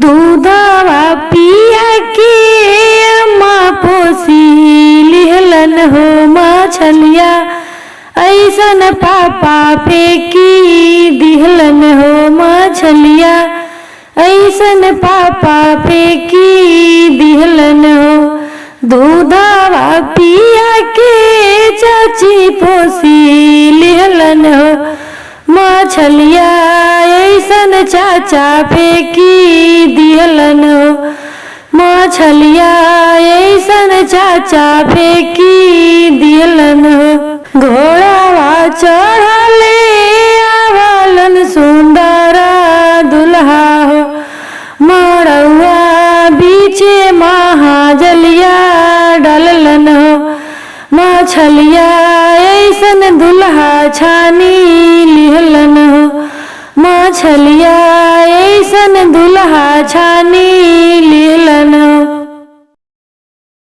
दूधवा पिया के अम्मा पोसी लिहलन हो मछलिया, ऐसन पापा फेंकी दिहलन हो मछलिया, ऐसन पापा फेंकी दिहलन हो। दूधवा पिया के चाची पोसी लिहलन हो मछलिया, ऐसन चाचा फेंकी दिहलन हो मछलिया, ऐसन चाचा फेंकी दिहलन हो। घोड़ावा चढ़ले आवलन सुंदर दुल्हा हो, मड़उआ बीचे महाजलिया डाललन हो मछलिया, ऐसन दुल्हा छानी लिहलन हो मछलिया, ऐसन दुल्हा छानी